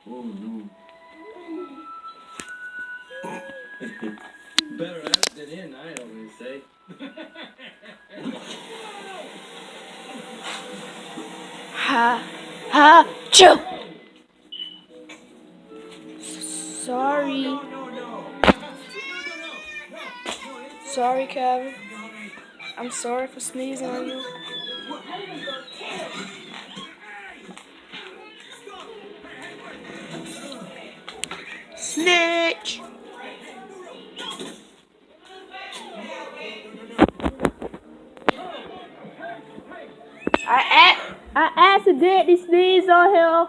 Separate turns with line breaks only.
Oh no. Better out than in, I always say.
Ha, ha, choo. Sorry. Sorry, Kevin. I'm sorry for sneezing on you. Snitch. I accidentally sneezed on him.